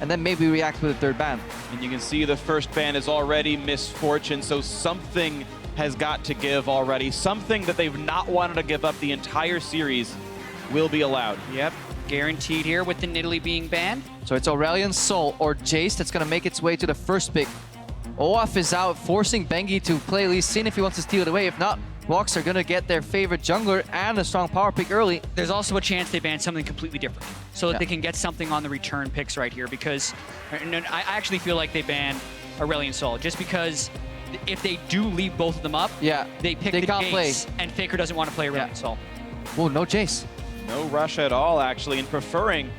and then maybe react with a third ban. And you can see the first ban is already Misfortune, so something has got to give already. Something that they've not wanted to give up the entire series will be allowed. Yep, guaranteed here with the Nidalee being banned. So it's Aurelion Sol or Jayce that's going to make its way to the first pick. Olaf is out, forcing Bengi to play Elise if he wants to steal it away. If not, Rox are going to get their favorite jungler and a strong power pick early. There's also a chance they ban something completely different so that they can get something on the return picks right here, because I actually feel like they ban Aurelion Sol just because if they do leave both of them up, they pick the Jayce, and Faker doesn't want to play Aurelion Sol. Oh, no Jayce. No rush at all, actually, and preferring,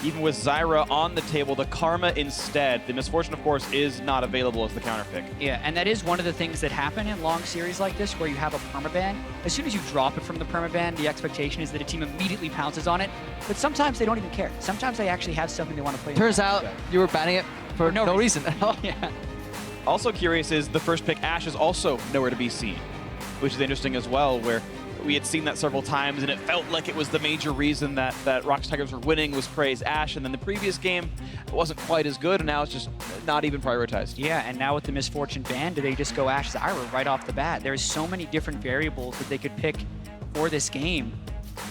even with Zyra on the table, the Karma instead. The Misfortune, of course, is not available as the counter pick. Yeah, and that is one of the things that happen in long series like this, where you have a permaban. As soon as you drop it from the permaban, the expectation is that a team immediately pounces on it. But sometimes they don't even care. Sometimes they actually have something they want to play. Turns out you were banning it for no reason. Yeah. Also curious is the first pick, Ashe, is also nowhere to be seen, which is interesting as well, where we had seen that several times, and it felt like it was the major reason that Rox Tigers were winning was praise Ashe, and then the previous game wasn't quite as good, and now it's just not even prioritized. Yeah, and now with the Misfortune ban, do they just go Ashe Zyra right off the bat? There's so many different variables that they could pick for this game.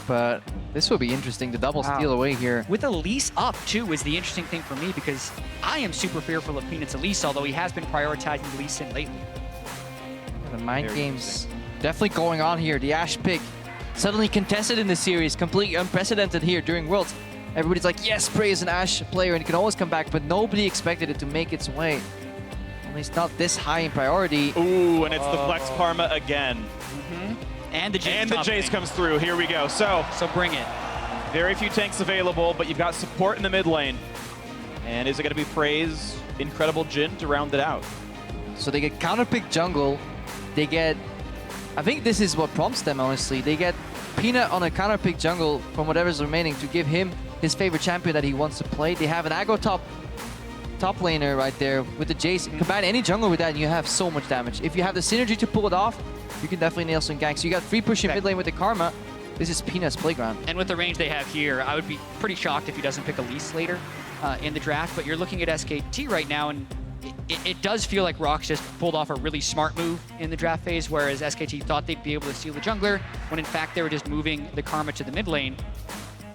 But this will be interesting, the double steal away here. With Elise up, too, is the interesting thing for me, because I am super fearful of Peanut's Elise, although he has been prioritizing Elise in lately. The mind games definitely going on here. The Ashe pick suddenly contested in the series, completely unprecedented here during Worlds. Everybody's like, yes, Prey is an Ashe player and it can always come back, but nobody expected it to make its way. At least not this high in priority. Ooh, and it's the Flex Karma again. And the Jayce, and the Jayce comes through. Here we go. So bring it. Very few tanks available, but you've got support in the mid lane. And is it going to be Prey's incredible Jhin to round it out? So they get counter pick jungle. They get, I think this is what prompts them, honestly. They get Peanut on a counter pick jungle from whatever's remaining to give him his favorite champion that he wants to play. They have an aggro top laner right there with the Jayce. Combine any jungle with that and you have so much damage. If you have the synergy to pull it off, you can definitely nail some ganks. You got free push in mid lane with the Karma. This is Peanut's playground. And with the range they have here, I would be pretty shocked if he doesn't pick Elise later in the draft. But you're looking at SKT right now, and it does feel like Rox just pulled off a really smart move in the draft phase, whereas SKT thought they'd be able to steal the jungler, when in fact they were just moving the Karma to the mid lane.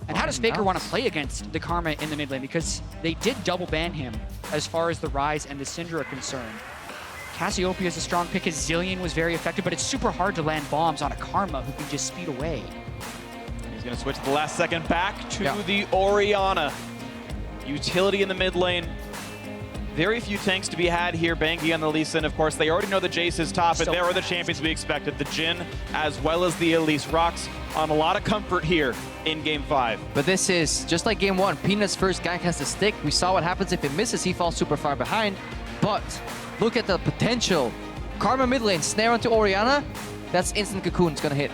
And how does Faker want to play against the Karma in the mid lane? Because they did double ban him as far as the Ryze and the Syndra are concerned. Cassiopeia is a strong pick. His Zillion was very effective, but it's super hard to land bombs on a Karma who can just speed away. He's going to switch the last second back to the Orianna. Utility in the mid lane. Very few tanks to be had here. Bengi on the Elise, and of course they already know the Jayce is top, and there are the champions we expected. The Jhin as well as the Elise. Rox on a lot of comfort here in Game 5. But this is just like Game 1. Peanut's first gank has to stick. We saw what happens if it misses. He falls super far behind. But look at the potential. Karma mid lane, snare onto Orianna. That's instant cocoon. It's going to hit.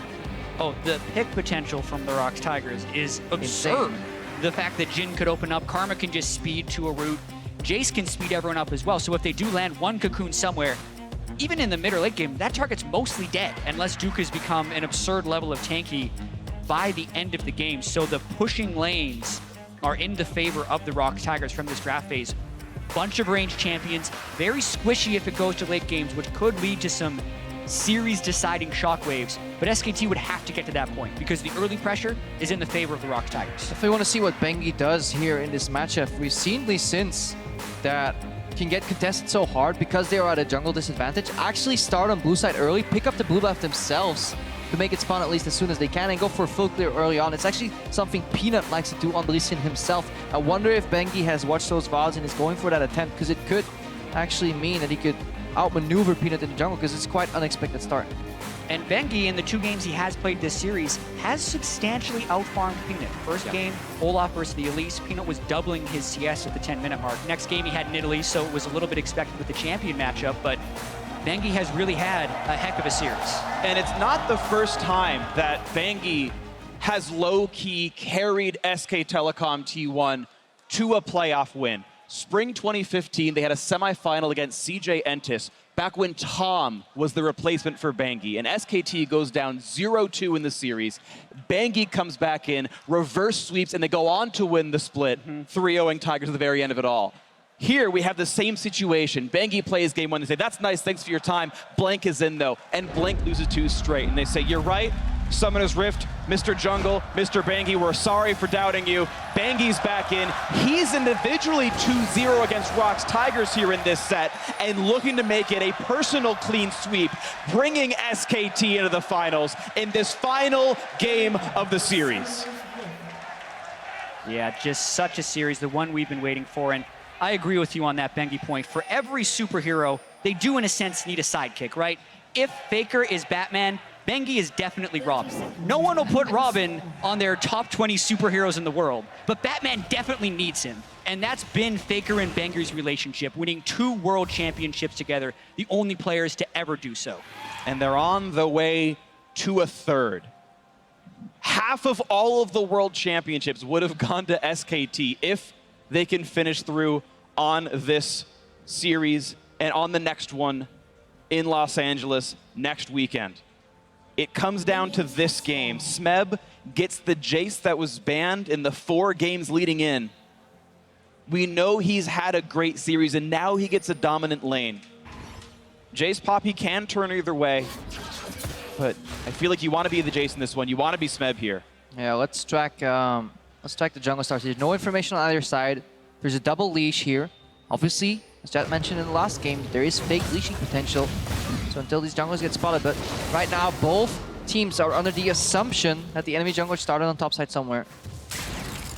Oh, the pick potential from the Rox Tigers is absurd. Insane. The fact that Jhin could open up, Karma can just speed to a route. Jayce can speed everyone up as well, so if they do land one cocoon somewhere, even in the mid or late game, that target's mostly dead, unless Duke has become an absurd level of tanky by the end of the game. So the pushing lanes are in the favor of the Rox Tigers from this draft phase. Bunch of ranged champions, very squishy if it goes to late games, which could lead to some series-deciding shockwaves, but SKT would have to get to that point because the early pressure is in the favor of the Rox Tigers. If we want to see what Bengi does here in this matchup, we've seen Lee Sins that can get contested so hard because they are at a jungle disadvantage. Actually start on blue side early, pick up the blue buff themselves to make it spawn at least as soon as they can and go for a full clear early on. It's actually something Peanut likes to do on Lee Sin himself. I wonder if Bengi has watched those VODs and is going for that attempt, because it could actually mean that he could outmaneuver Peanut in the jungle, because it's quite unexpected start. And Bengi, in the 2 games he has played this series, has substantially outfarmed Peanut. First game, Olaf versus the Elise. Peanut was doubling his CS at the 10-minute mark. Next game he had Nidalee, so it was a little bit expected with the champion matchup, but Bengi has really had a heck of a series. And it's not the first time that Bengi has low-key carried SK Telecom T1 to a playoff win. Spring 2015, they had a semifinal against CJ Entis. back when Tom was the replacement for Bengi, and SKT goes down 0-2 in the series. Bengi comes back in, reverse sweeps, and they go on to win the split, 3-0ing Tigers at the very end of it all. Here we have the same situation. Bengi plays game one and say, that's nice, thanks for your time. Blank is in though, and Blank loses 2 straight. And they say, you're right, Summoner's Rift, Mr. Jungle, Mr. Bengi, we're sorry for doubting you. Bengi's back in. He's individually 2-0 against Rox Tigers here in this set, and looking to make it a personal clean sweep, bringing SKT into the finals in this final game of the series. Yeah, just such a series, the one we've been waiting for. And I agree with you on that Bengi point. For every superhero, they do in a sense need a sidekick, right? If Faker is Batman, Bengi is definitely Robin. No one will put Robin on their top 20 superheroes in the world, but Batman definitely needs him. And that's been Faker and Bengi's relationship, winning 2 world championships together, the only players to ever do so. And they're on the way to a 3rd. Half of all of the world championships would have gone to SKT if they can finish through on this series and on the next one in Los Angeles next weekend. It comes down to this game. Smeb gets the Jayce that was banned in the 4 games leading in. We know he's had a great series, and now he gets a dominant lane. Jayce pop, he can turn either way, but I feel like you want to be the Jayce in this one. You want to be Smeb here. Yeah, let's track the jungle stars. There's no information on either side. There's a double leash here. Obviously, as Jatt mentioned in the last game, there is fake leashing potential. So until these junglers get spotted, but right now both teams are under the assumption that the enemy jungler started on top side somewhere.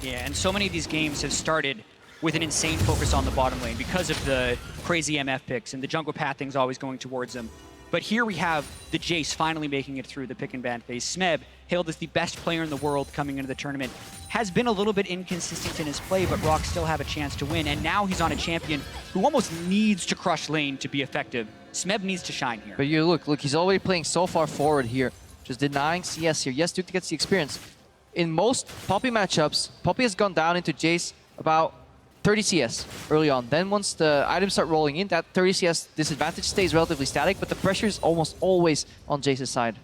Yeah, and so many of these games have started with an insane focus on the bottom lane because of the crazy MF picks and the jungle pathing's always going towards them. But here we have the Jayce finally making it through the pick and ban phase. Smeb, hailed as the best player in the world coming into the tournament, has been a little bit inconsistent in his play, but Rox still have a chance to win. And now he's on a champion who almost needs to crush lane to be effective. Smeb needs to shine here. But you look, he's already playing so far forward here, just denying CS here. Yes, Duke gets the experience. In most Poppy matchups, Poppy has gone down into Jayce about 30 CS early on. Then once the items start rolling in, that 30 CS disadvantage stays relatively static, but the pressure is almost always on Jayce's side.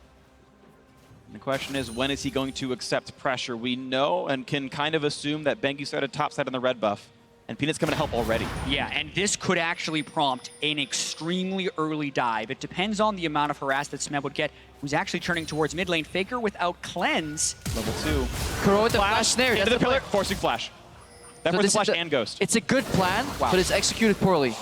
And the question is, when is he going to accept pressure? We know and can kind of assume that Bengi started topside on the red buff, and Peanut's coming to help already. Yeah, and this could actually prompt an extremely early dive. It depends on the amount of harass that Smeb would get, who's actually turning towards mid lane. Faker without cleanse. Level 2. Kuro with the flash there. Into the pillar, forcing flash. That forces flash and ghost. It's a good plan, but it's executed poorly. Ooh,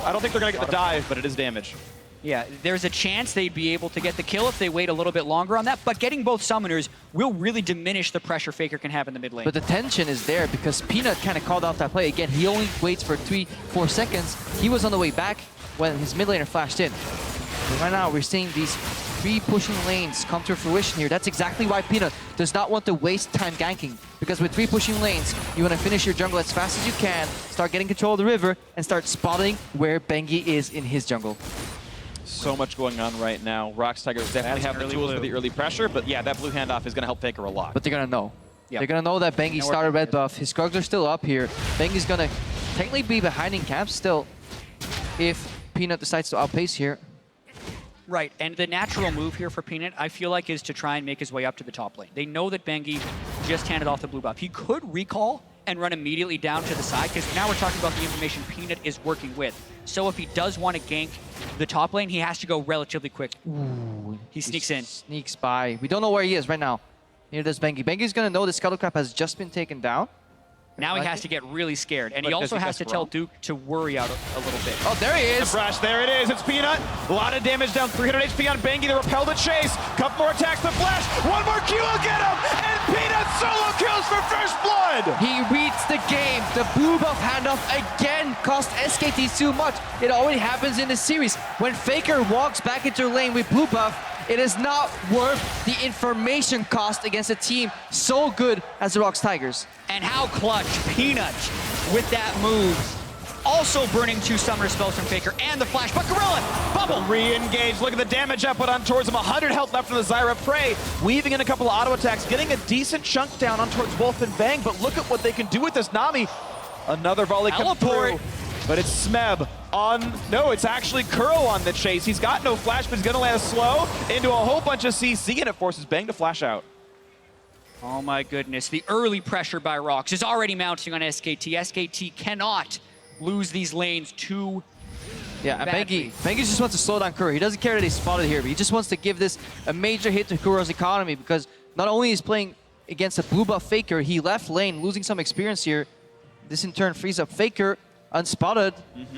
I don't think they're going to get the dive, but it is damage. Yeah, there's a chance they'd be able to get the kill if they wait a little bit longer on that, but getting both summoners will really diminish the pressure Faker can have in the mid lane. But the tension is there because Peanut kind of called out that play. Again, he only waits for 3-4 seconds. He was on the way back when his mid laner flashed in. But right now, we're seeing these 3 pushing lanes come to fruition here. That's exactly why Peanut does not want to waste time ganking. Because with 3 pushing lanes, you want to finish your jungle as fast as you can, start getting control of the river, and start spotting where Bengi is in his jungle. So much going on right now. Rox Tigers definitely have the tools for the early pressure, but yeah, that blue handoff is going to help Faker a lot. But they're going to know. Yep. They're going to know that Bengi started red buff. His Krugs are still up here. Bengi's going to technically be behind in camp still if Peanut decides to outpace here. Right, and the natural move here for Peanut, I feel like, is to try and make his way up to the top lane. They know that Bengi just handed off the blue buff. He could recall and run immediately down to the side, because now we're talking about the information Peanut is working with. So if he does want to gank the top lane, he has to go relatively quick. Ooh, he sneaks in. Sneaks by. We don't know where he is right now. Neither does Bengi. Bengi's going to know the Scuttlecrab has just been taken down. Now he has to get really scared, and he also has to tell Duke to worry out a little bit. Oh, there he is! The brush, there it is, it's Peanut. A lot of damage down, 300 HP on Bengi, the repel, the chase. Couple more attacks, the flash, one more Q will get him, and Peanut solo kills for first blood! He reads the game. The blue buff handoff again cost SKT too much. It already happens in the series. When Faker walks back into lane with blue buff, it is not worth the information cost against a team so good as the Rox Tigers. And how clutch Peanut with that move. Also burning 2 summoner spells from Faker and the flash, but Gorilla, bubble! Re-engage, look at the damage output on towards him, 100 health left from the Zyra Prey, weaving in a couple of auto attacks, getting a decent chunk down on towards Wolf and Bang, but look at what they can do with this Nami. Another volley comes through, but it's Smeb on, no, it's actually Kuro on the chase. He's got no flash, but he's gonna land slow into a whole bunch of CC, and it forces Bang to flash out. Oh my goodness, the early pressure by Rox is already mounting on SKT. SKT cannot lose these lanes too Yeah, and badly. Bengi just wants to slow down Kuro. He doesn't care that he's spotted here, but he just wants to give this a major hit to Kuro's economy, because not only is playing against a blue buff Faker, he left lane, losing some experience here. This in turn frees up Faker, unspotted.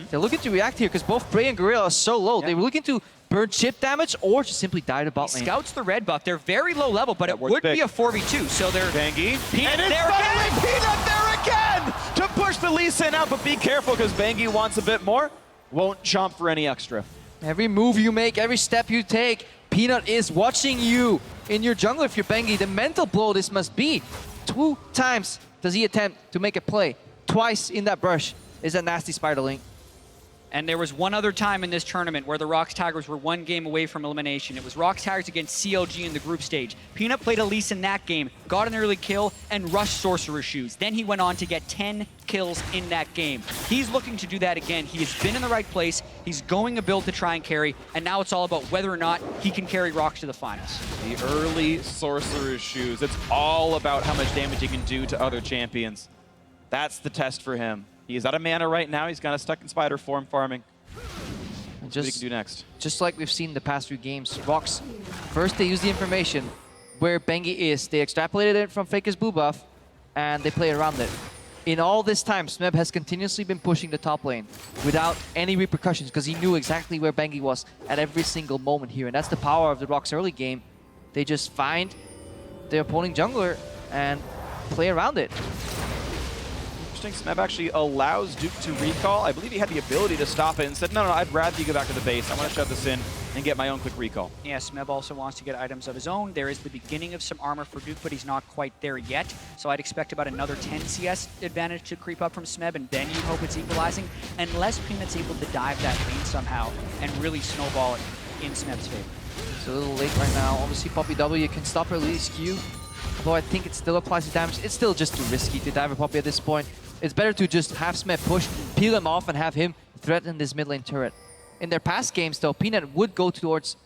They're looking to react here because both Prey and Gorilla are so low. They were looking to burn chip damage or just simply die to bot lane. Scouts the red buff. They're very low level, but it would be a 4v2, so they're... Bangy. Peanut And it's there finally again! Peanut there again to push the Lee Sin out, but be careful because Bangy wants a bit more. Won't jump for any extra. Every move you make, every step you take, Peanut is watching you in your jungle if you're Bengi. The mental blow this must be. 2 times does he attempt to make a play. Twice in that brush is a nasty spider link. And there was one other time in this tournament where the Rox Tigers were 1 game away from elimination. It was Rox Tigers against CLG in the group stage. Peanut played Elise in that game, got an early kill, and rushed Sorcerer Shoes. Then he went on to get 10 kills in that game. He's looking to do that again. He has been in the right place. He's going a build to try and carry, and now it's all about whether or not he can carry Rox to the finals. The early Sorcerer's Shoes. It's all about how much damage he can do to other champions. That's the test for him. He is out of mana right now. He's kind of stuck in spider form farming. What he can do next. Just like we've seen the past few games, Rox, first they use the information where Bengi is. They extrapolated it from Faker's blue buff, and they play around it. In all this time, Smeb has continuously been pushing the top lane without any repercussions because he knew exactly where Bengi was at every single moment here. And that's the power of the Rox early game. They just find their opponent jungler and play around it. Interesting, Smeb actually allows Duke to recall. I believe he had the ability to stop it and said, no, I'd rather you go back to the base. I want to shove this in and get my own quick recall. Yeah, Smeb also wants to get items of his own. There is the beginning of some armor for Duke, but he's not quite there yet. So I'd expect about another 10 CS advantage to creep up from Smeb, and then you'd hope it's equalizing, unless Peanut's able to dive that lane somehow and really snowball it in Smeb's favor. It's a little late right now. Obviously, Poppy W can stop her Elise Q, although I think it still applies to damage. It's still just too risky to dive a Poppy at this point. It's better to just have Smeb push, peel him off, and have him threaten this mid lane turret. In their past games, though, Peanut would go towards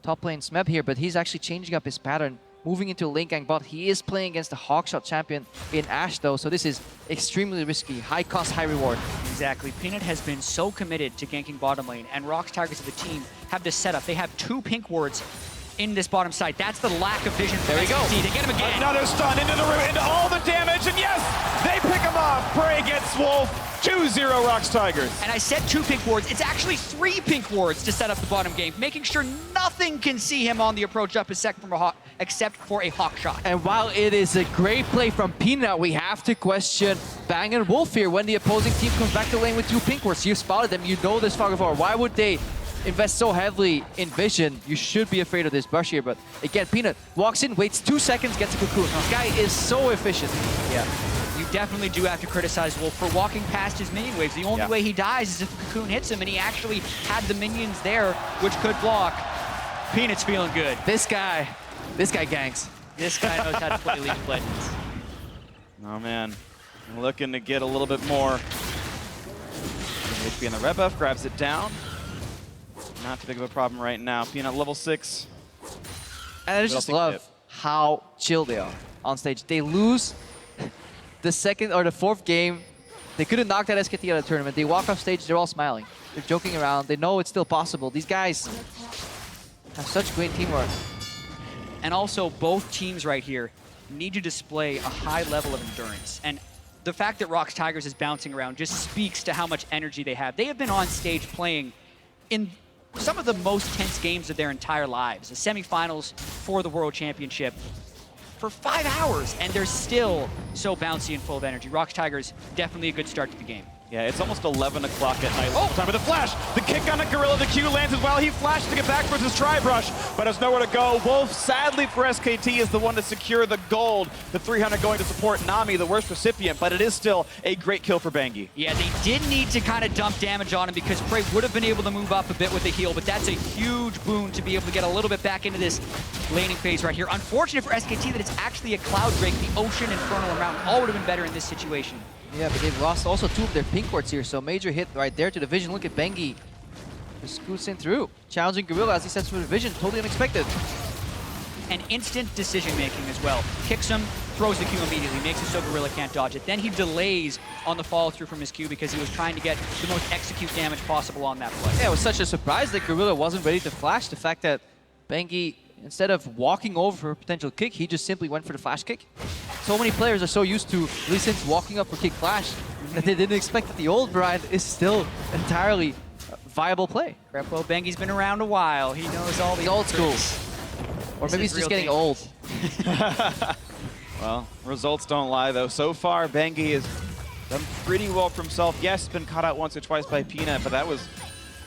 top lane Smeb here, but he's actually changing up his pattern, moving into a lane gang bot. He is playing against the Hawkshot champion in Ashe, though, so this is extremely risky. High cost, high reward. Exactly. Peanut has been so committed to ganking bottom lane, and Rox Tigers as a team have this setup. They have 2 pink wards in this bottom side. That's the lack of vision for There we go. SKT. They get him again. Another stun into the root, into all the damage, and yes, they pick him off. Prey gets Wolf, 2-0 Rox Tigers. And I said 2 pink wards. It's actually 3 pink wards to set up the bottom game, making sure nothing can see him on the approach up a sec from a hawk, except for a hawk shot. And while it is a great play from Peanut, we have to question Bang and Wolf here when the opposing team comes back to lane with 2 pink wards. You spotted them, you know this far before. Why would they invest so heavily in vision? You should be afraid of this brush here, but again, Peanut walks in, waits 2 seconds, gets a cocoon. This guy is so efficient. Yeah. You definitely do have to criticize Wolf for walking past his minion waves. The only way he dies is if the cocoon hits him, and he actually had the minions there, which could block. Peanut's feeling good. This guy gangs. This guy knows how to play League of Legends. Oh man, looking to get a little bit more. HP on the red buff, grabs it down. Not too big of a problem right now. Peanut level 6. And I just love how chill they are on stage. They lose the 2nd or the 4th game. They couldn't knock that SKT out of the tournament. They walk off stage, they're all smiling. They're joking around. They know it's still possible. These guys have such great teamwork. And also, both teams right here need to display a high level of endurance. And the fact that Rox Tigers is bouncing around just speaks to how much energy they have. They have been on stage playing in some of the most tense games of their entire lives. The semifinals for the World Championship for 5 hours, and they're still so bouncy and full of energy. Rox Tigers, definitely a good start to the game. Yeah, it's almost 11 o'clock at night. Oh, time for the flash. The kick on the Gorilla. The Q lands as well. He flashed to get back towards his tri-brush, but has nowhere to go. Wolf, sadly for SKT, is the one to secure the gold. The 300 going to support Nami, the worst recipient, but it is still a great kill for Bangy. Yeah, they did need to kind of dump damage on him because Phreak would have been able to move up a bit with the heal, but that's a huge boon to be able to get a little bit back into this laning phase right here. Unfortunate for SKT that it's actually a Cloud Drake. The Ocean, Infernal, and Mountain all would have been better in this situation. Yeah, but they've lost also 2 of their pink wards here, so major hit right there to the vision. Look at Bengi. Just scoots in through. Challenging Gorilla as he sets for the vision. Totally unexpected. And instant decision making as well. Kicks him, throws the Q immediately, makes it so Gorilla can't dodge it. Then he delays on the follow through from his Q because he was trying to get the most execute damage possible on that play. Yeah, it was such a surprise that Gorilla wasn't ready to flash. The fact that Bengi, instead of walking over for a potential kick, he just simply went for the flash kick. So many players are so used to Lee Sin's walking up for kick flash that they didn't expect that the old variant is still entirely viable play. Krepo, Bengi's been around a while. He knows all the He's old school. tricks. Or maybe he's just getting old. Well, results don't lie, though. So far, Bengi has done pretty well for himself. Yes, been caught out once or twice by Peanut, but that was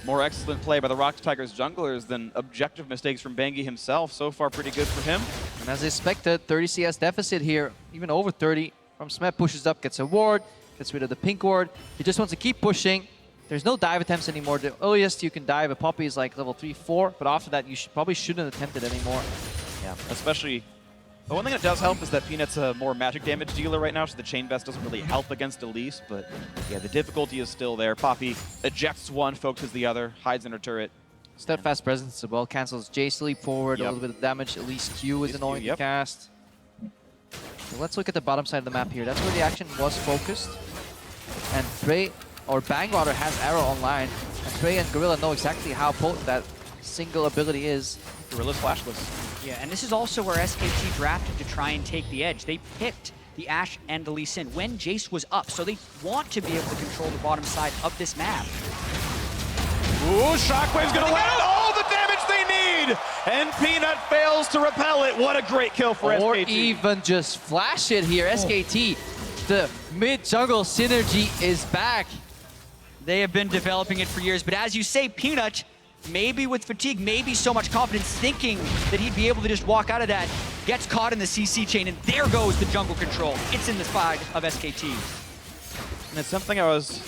more excellent play by the Rox Tigers junglers than objective mistakes from Bengi himself. So far, pretty good for him. And as expected, 30 CS deficit here, even over 30 from Smeb. Pushes up, gets a ward, gets rid of the pink ward. He just wants to keep pushing. There's no dive attempts anymore. The earliest you can dive a Poppy is like level 3, 4, but after that you probably shouldn't attempt it anymore. Yeah, especially. The one thing that does help is that Peanut's a more magic damage dealer right now, so the Chain Vest doesn't really help against Elise, but yeah, the difficulty is still there. Poppy ejects one, focuses the other, hides in her turret. Steadfast presence as well, cancels Jayce leap forward, a little bit of damage. Elise Q is annoying to cast. So let's look at the bottom side of the map here. That's where the action was focused. And Phreak, or Bang rather, has Arrow online. And Phreak and Gorilla know exactly how potent that single ability is. Gorilla's flashless. Yeah, and this is also where SKT drafted to try and take the edge. They picked the Ashe and the Lee Sin when Jayce was up, so they want to be able to control the bottom side of this map. Ooh, Shockwave's gonna land all the damage they need! And Peanut fails to repel it. What a great kill for SKT. Or even just flash it here. SKT, the mid-jungle synergy is back. They have been developing it for years, but as you say, Peanut, maybe with fatigue, maybe so much confidence, thinking that he'd be able to just walk out of that, gets caught in the CC chain, and there goes the jungle control. It's in the side of SKT. And it's something I was...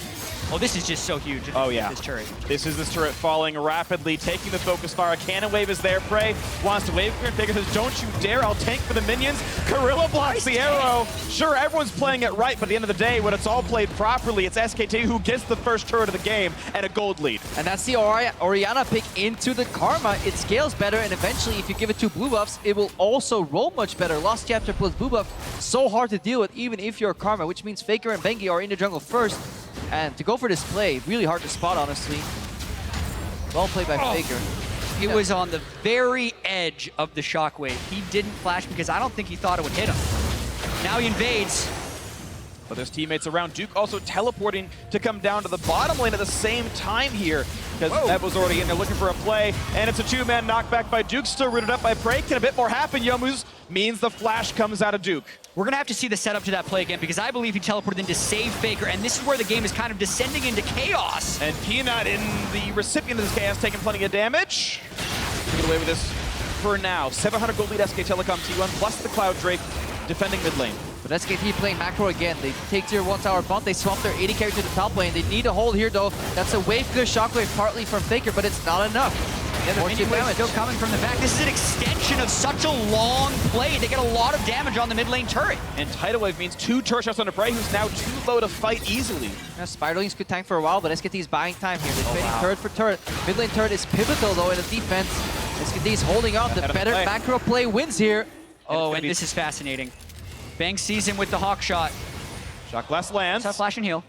Oh, this is just so huge. Oh, yeah. This turret. This is this turret falling rapidly, taking the focus fire. Cannon Wave is there. Prey wants to wave clear. Faker says, don't you dare, I'll tank for the minions. Gorilla blocks the arrow. Sure, everyone's playing it right, but at the end of the day, when it's all played properly, it's SKT who gets the first turret of the game and a gold lead. And that's the Orianna pick into the Karma. It scales better, and eventually, if you give it 2 blue buffs, it will also roll much better. Lost Chapter plus blue buff, so hard to deal with, even if you're Karma, which means Faker and Bengi are in the jungle first. And to go for this play, really hard to spot, honestly. Well played by Faker. He was on the very edge of the shockwave. He didn't flash because I don't think he thought it would hit him. Now he invades. But there's teammates around. Duke also teleporting to come down to the bottom lane at the same time here, because Smeb was already in there looking for a play, and it's a 2-man knockback by Duke, still rooted up by Phreak. Can a bit more happen? Yomu's means the flash comes out of Duke. We're gonna have to see the setup to that play again, because I believe he teleported in to save Faker, and this is where the game is kind of descending into chaos. And Peanut, in the recipient of this chaos, taking plenty of damage. To get away with this for now. 700 gold lead SK Telecom T1 plus the Cloud Drake defending mid lane. But SKT playing macro again. They take tier 1 tower bump. They swamp their 80 carry to the top lane. They need a hold here, though. That's a wave clear shockwave partly from Faker, but it's not enough. Yeah, the minion wave still coming from the back. This is an extension of such a long play. They get a lot of damage on the mid lane turret. And Tidal Wave means 2 turret shots on the Prey, who's now too low to fight easily. Yeah, Spiderlings could tank for a while, but SKT is buying time here. They're trading turret for turret. Mid lane turret is pivotal, though, in the defense. SKT is holding on. The better macro play wins here. Oh, and this is fascinating. Bang sees him with the hawk shot. Shot glass lands. Flash and heal.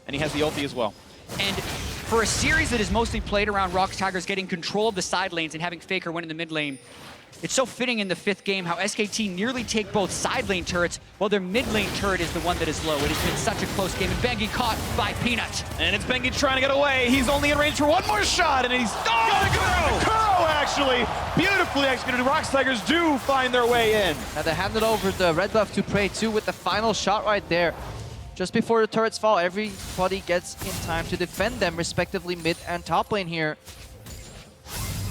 And he has the ulti as well. And for a series that is mostly played around Rox Tigers getting control of the side lanes and having Faker win in the mid lane, it's so fitting in the 5th game how SKT nearly take both side lane turrets while their mid lane turret is the one that is low. It has been such a close game, and Bengi caught by Peanut. And it's Bengi trying to get away. He's only in range for one more shot, and he's Kuro, actually. Beautifully executed. Rox Tigers do find their way in. Now they handed over the red buff to Prey 2 with the final shot right there. Just before the turrets fall, everybody gets in time to defend them, respectively mid and top lane here.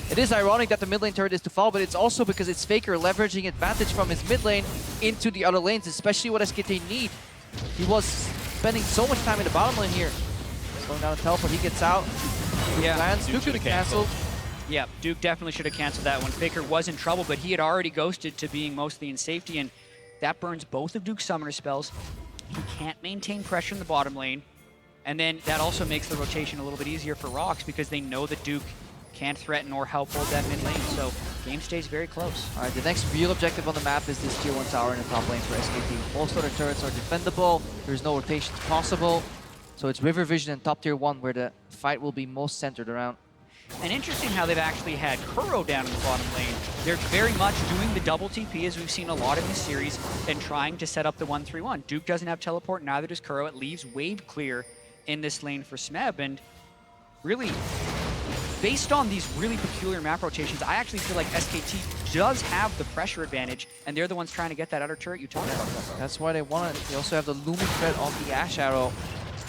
It is ironic that the mid lane turret is to fall, but it's also because it's Faker leveraging advantage from his mid lane into the other lanes, especially what SKT need. He was spending so much time in the bottom lane here. Slowing down the teleport, he gets out. Yeah, lands. Duke could have canceled. Yeah, Duke definitely should have canceled that one. Faker was in trouble, but he had already ghosted to being mostly in safety, and that burns both of Duke's summoner spells. he can't maintain pressure in the bottom lane. And then that also makes the rotation a little bit easier for Rox because they know that Duke can't threaten or help hold that mid lane. So game stays very close. All right, the next real objective on the map is this tier 1 tower in the top lane for SKT. Most other turrets are defendable. There's no rotations possible. So it's River Vision and top tier 1 where the fight will be most centered around. And interesting how they've actually had Kuro down in the bottom lane. They're very much doing the double TP as we've seen a lot in this series and trying to set up the 1-3-1. Duke doesn't have teleport, neither does Kuro. It leaves wave clear in this lane for Smeb. And really, based on these really peculiar map rotations, I actually feel like SKT does have the pressure advantage, and they're the ones trying to get that outer turret you talked about. That's why they want it. They also have the looming threat on the Ashe arrow.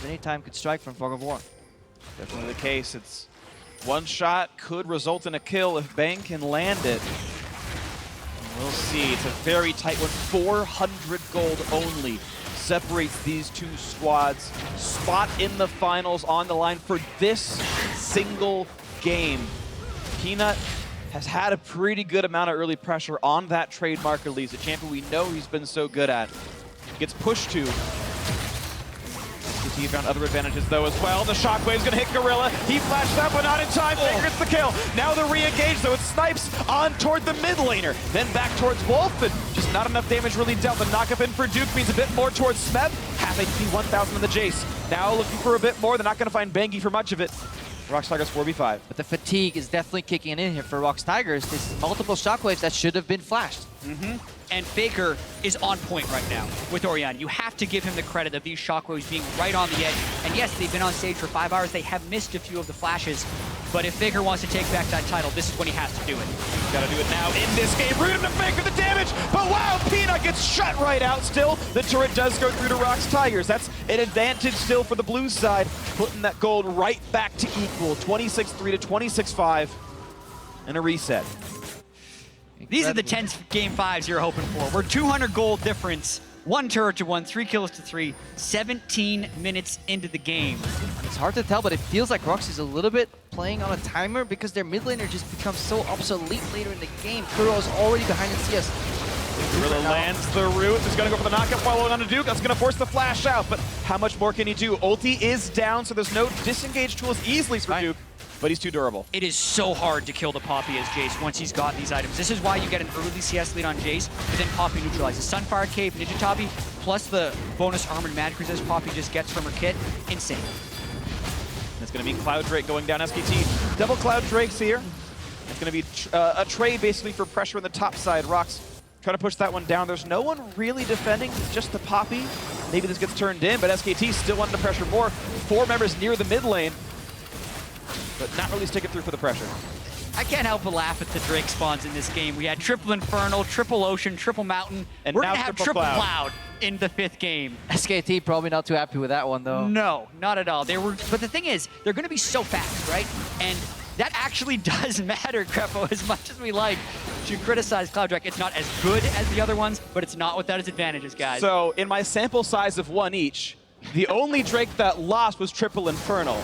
Any time could strike from Fog of War. Definitely the case. It's one shot could result in a kill if Bang can land it. And we'll see. It's a very tight one. 400 gold only separates these two squads. Spot in the finals on the line for this single game. Peanut has had a pretty good amount of early pressure on that trademark Elise, a champion we know he's been so good at. Gets pushed to. He found other advantages though as well. The shockwave's gonna hit Gorilla. He flashed up, but not in time. Faker gets the kill. Now the re-engage though. It snipes on toward the mid laner. Then back towards Wolf, and just not enough damage really dealt. The knockup in for Duke means a bit more towards Smeb. Half HP 1,000 on the Jayce. Now looking for a bit more. They're not gonna find Bengi for much of it. Rox Tigers 4v5. But the fatigue is definitely kicking in here for Rox Tigers. There's multiple shockwaves that should have been flashed. And Faker is on point right now with Orianna. You have to give him the credit of these shockwaves being right on the edge. And yes, they've been on stage for 5 hours. They have missed a few of the flashes. But if Faker wants to take back that title, this is when he has to do it. Gotta do it now in this game. Root him to Faker the damage. But wow, Peanut gets shut right out still. The turret does go through to Rox Tigers. That's an advantage still for the blue side. Putting that gold right back to equal. 26-3 to 26-5. And a reset. These are the tense game 5s you're hoping for. We're 200 gold difference, 1 turret to 1, 3 kills to 3, 17 minutes into the game. It's hard to tell, but it feels like Rox is a little bit playing on a timer because their mid laner just becomes so obsolete later in the game. Kuro is already behind the CS. Gorilla lands the root. He's going to go for the knockup following on to Duke. That's going to force the flash out, but how much more can he do? Ulti is down, so there's no disengage tools easily for Duke. But he's too durable. It is so hard to kill the Poppy as Jayce once he's got these items. This is why you get an early CS lead on Jayce, but then Poppy neutralizes. Sunfire Cape, Ninja Tabi, plus the bonus armored magic resist Poppy just gets from her kit. Insane. That's going to be Cloud Drake going down SKT. Double Cloud Drakes here. It's going to be a trade basically for pressure on the top side. Rox trying to push that one down. There's no one really defending, it's just the Poppy. Maybe this gets turned in, but SKT still wanting to pressure more. 4 members near the mid lane, but not really sticking through for the pressure. I can't help but laugh at the Drake spawns in this game. We had triple Infernal, triple Ocean, triple Mountain, and we're now gonna have triple Cloud in the 5th game. SKT probably not too happy with that one though. No, not at all. But the thing is, they're gonna be so fast, right? And that actually does matter, Krepo, as much as we like to criticize Cloud Drake. It's not as good as the other ones, but it's not without its advantages, guys. So in my sample size of 1 each, the only Drake that lost was triple Infernal.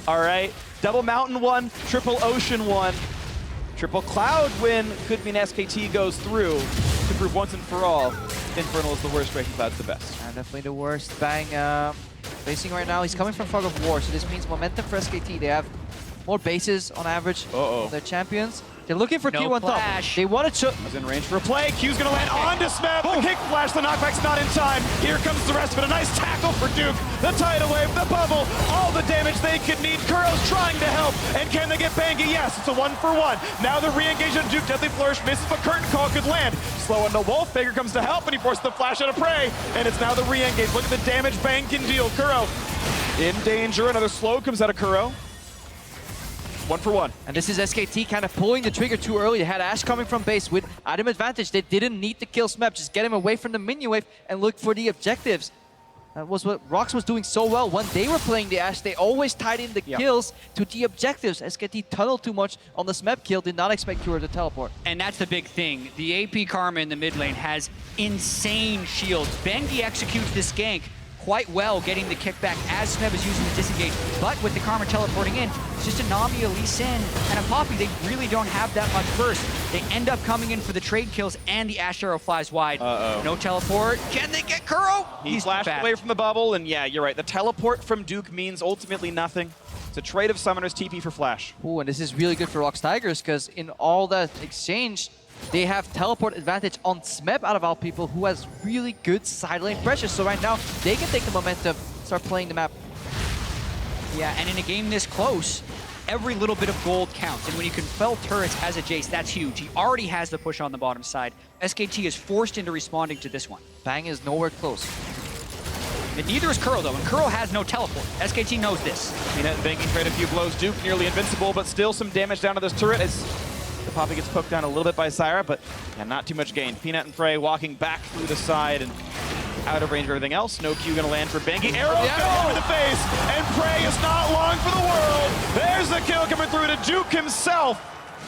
All right, double Mountain 1, triple Ocean 1, triple Cloud win could mean SKT goes through to prove once and for all Infernal is the worst Drake and Cloud's the best. Definitely the worst. Bang facing right now. He's coming from Fog of War, so this means momentum for SKT. They have more bases on average on their champions. They're looking for Q on top. They want to was in range for a play. Q's gonna land onto Smeb. The kick flash, the knockback's not in time. Here comes the rest of it. A nice tackle for Duke. The tidal wave, the bubble, all the damage they could need. Kuro's trying to help. And can they get Bangy? Yes, it's a 1-for-1. Now the re-engage of Duke. Deadly Flourish misses, but Curtain Call could land. Slow on the Wolf. Faker comes to help, and he forces the flash out of prey. And it's now the re-engage. Look at the damage Bang can deal. Kuro in danger. Another slow comes out of Kuro. 1-for-1. And this is SKT kind of pulling the trigger too early. They had Ashe coming from base with item advantage. They didn't need to kill Smeb, just get him away from the minion wave and look for the objectives. That was what Rox was doing so well. When they were playing the Ashe, they always tied in the kills to the objectives. SKT tunneled too much on the Smeb kill, did not expect Kuro to teleport. And that's the big thing. The AP Karma in the mid lane has insane shields. Bengi executes this gank quite well getting the kickback as Smeb is using the disengage. But with the Karma teleporting in, it's just a Nami, Elise in, and a Poppy. They really don't have that much burst. They end up coming in for the trade kills, and the Ashe arrow flies wide. No teleport. Can they get Kuro? He's flashed away from the bubble, and yeah, you're right. The teleport from Duke means ultimately nothing. It's a trade of Summoner's TP for Flash. Ooh, and this is really good for Rox Tigers, because in all that exchange, they have teleport advantage on Smeb out of all people, who has really good side lane pressure. So right now, they can take the momentum, start playing the map. Yeah, and in a game this close, every little bit of gold counts. And when you can fell turrets as a Jayce, that's huge. He already has the push on the bottom side. SKT is forced into responding to this one. Bang is nowhere close. And neither is Kuro, though, and Kuro has no teleport. SKT knows this. Peanut and Banking trade a few blows. Duke nearly invincible, but still some damage down to this turret as the Poppy gets poked down a little bit by Zyra, but yeah, not too much gain. Peanut and Frey walking back through the side and out of range of everything else. No Q gonna land for Banky. Arrow going in the face, and Frey is not long for the world. There's the kill coming through to Duke himself.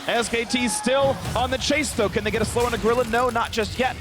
SKT still on the chase, though. Can they get a slow on a Gorilla? No, not just yet.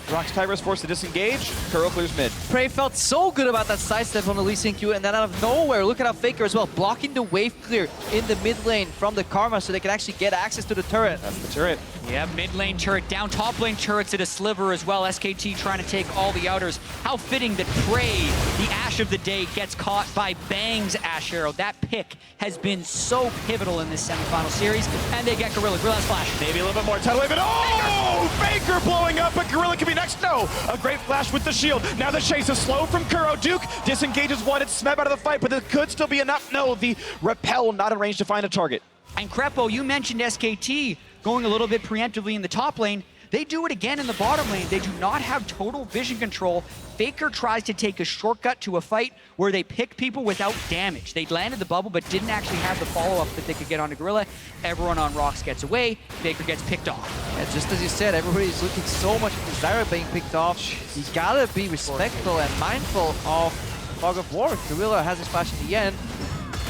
Rox Tigers forced to disengage. Kuro clears mid. Prey felt so good about that sidestep on the Lee Sin Q, and then out of nowhere, look at how Faker as well, blocking the wave clear in the mid lane from the Karma so they can actually get access to the turret. That's the turret. Yeah, mid lane turret down, top lane turrets at a sliver as well. SKT trying to take all the outers. How fitting that Prey, the Ashe of the day, gets caught by Bang's Ashe arrow. That pick has been so pivotal in this semifinal series, and they get Gorilla. Gorilla's flash. Maybe a little bit more tidal wave, and oh! Faker blowing up, but Gorilla can be next. No! A great flash with the shield. Now the chase is slow from Kuro. Duke disengages one. It's Smeb out of the fight, but there could still be enough. No, the repel not in range to find a target. And Krepo, you mentioned SKT going a little bit preemptively in the top lane. They do it again in the bottom lane. They do not have total vision control. Faker tries to take a shortcut to a fight where they pick people without damage. They landed the bubble, but didn't actually have the follow-up that they could get onto Gorilla. Everyone on Rox gets away. Faker gets picked off. Yeah, just as you said, everybody's looking so much at Zyra being picked off. You gotta be respectful and mindful of Fog of War. Gorilla has his flash in the end.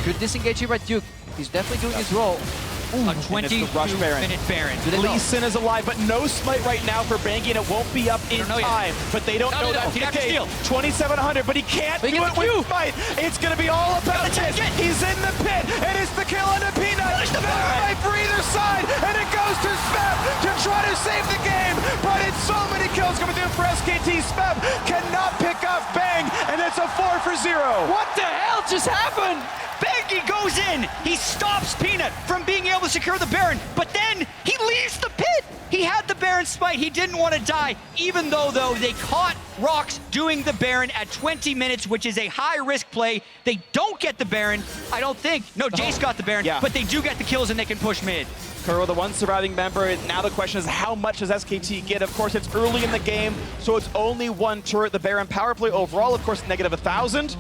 Good disengage here by Duke. He's definitely doing his role. Ooh, a 22-minute Baron. Lee Sin is alive, but no smite right now for Banky, and it won't be up in time. But they don't know that's the case. 2,700, but he can't do it with smite. It's going to be all about this. He's in the pit, and it's the kill on the Peanut. The fight for either side, and it goes to Smeb to try to save the game. But it's so many kills coming through for SKT. Smeb cannot pick up Bang, and it's a 4-0. What the hell just happened? Banky goes in. He stops Peanut from being able to secure the Baron, but then he leaves the pit. He had the Baron smite. He didn't want to die, even though they caught Rox doing the Baron at 20 minutes, which is a high-risk play. They don't get the Baron, I don't think. No, Jayce got the Baron, but they do get the kills and they can push mid. Kuro, the one surviving member. Now the question is, how much does SKT get? Of course, it's early in the game, so it's only one turret. The Baron power play overall, of course, negative 1,000.